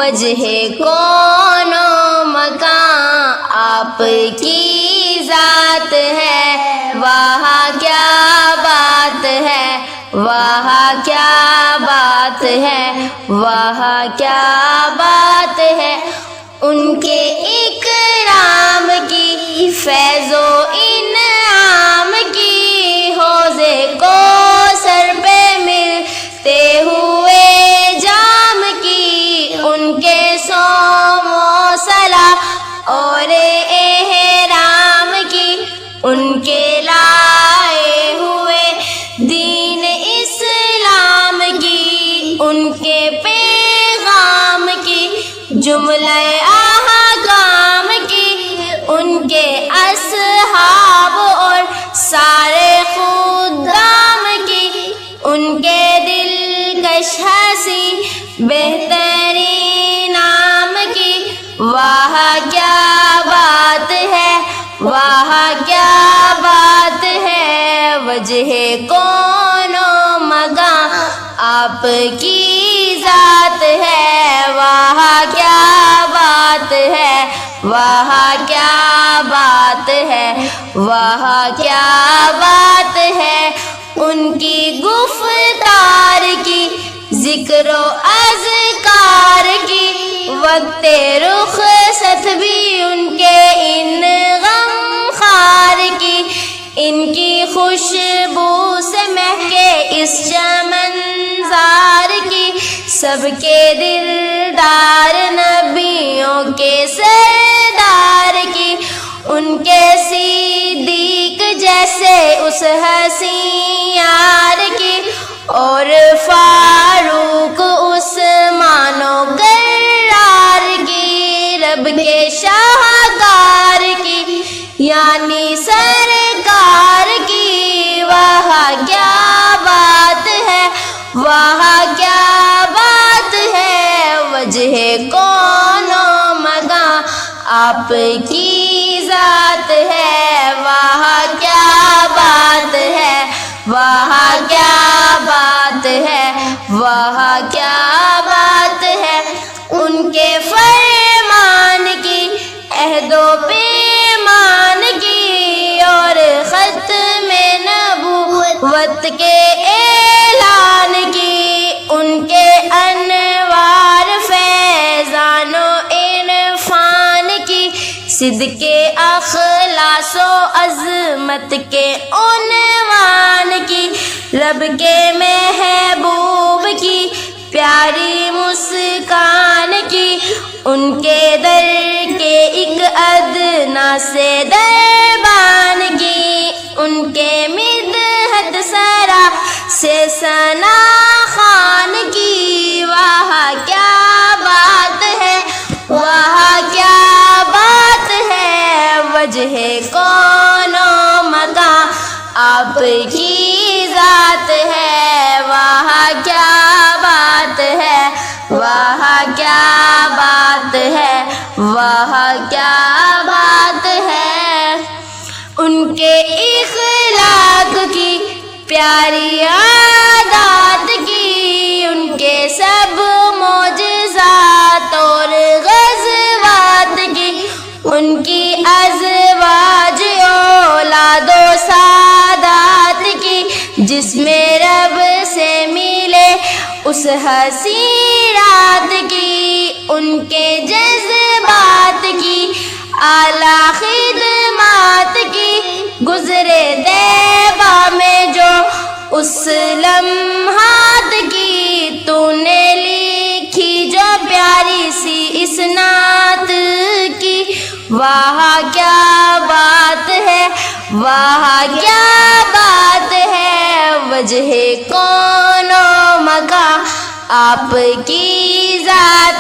وجہ کون و مکان آپ کی ذات ہے، وہاں کیا بات ہے، وہاں کیا بات ہے، وہاں کیا بات ہے۔ ان کے اکرام کی، فیض و انعام کی، حوضے کو سر پہ ملتے ہوئے جام کی، ان کے صوم و صلاۃ اور احرام کی، ان کے لائے ہوئے دین اسلام کی، ان کے پیغام کی، جملہ احکام کی، ان کے اصحاب اور سارے خدام کی، ان کے دلکش ہنسی بہترین نام کی، واہ کیا بات ہے، واہ کیا بات ہے۔ وجہ کون و مکان آپ کی ذات ہے، واہ کیا بات ہے، واہ کیا بات ہے، واہ کیا بات ہے۔ ان کی گفتار کی، ذکر و اذکار کی، وقت رخصت بھی ان کے ان غم خار کی، ان کی خوشبو سے مہکے اس چمن زار کی، سب کے دلدار نبیوں کے سردار کی، ان کے صدیق جیسے اس حسین یار کی، اور فاروق عثمان و کرار کی، رب کے شاہکار کی، یعنی سرکار کی، واہ کیا بات ہے، واہ کیا بات ہے۔ وجہ کون و مکان آپ کی ذات ہے، واہ کیا بات ہے، واہ کیا بات ہے، واہ کیا بات ہے۔ ان کے فرمان کی، عہد و پیمان کی، اور ختم نبوت کے اعلان کی، ان کے انوار فیضان و عرفان کی، صدق اخلاص و عظمت کے عنوان کی، رب کے محبوب کی پیاری مسکان کی، ان کے در کے ایک ادنا سے دربان کی، ان کے مدحت سرا سے ثنا خوان کی، واہ کیا بات ہے، واہ کیا بات ہے۔ وجہ کون و مکان آپ کی ذات ہے، واہ کیا بات ہے، واہ کیا بات ہے، واہ کیا بات ہے۔ ان کے اخلاق کی، پیاری عادات کی، ان کے سب معجزات اور غزوات کی، ان کی ازواج اولاد و سادات کی، جس میں رب سے ملے اس حسین رات کی، ان کے جذبات کی، اعلیٰ خدمات کی، گزرے طیبہ میں جو اس لمحات کی، تو نے لکھی جو پیاری سی اس نعت کی، واہ کیا بات ہے، واہ کیا بات ہے۔ وجہ کون و مکان آپ کی ذات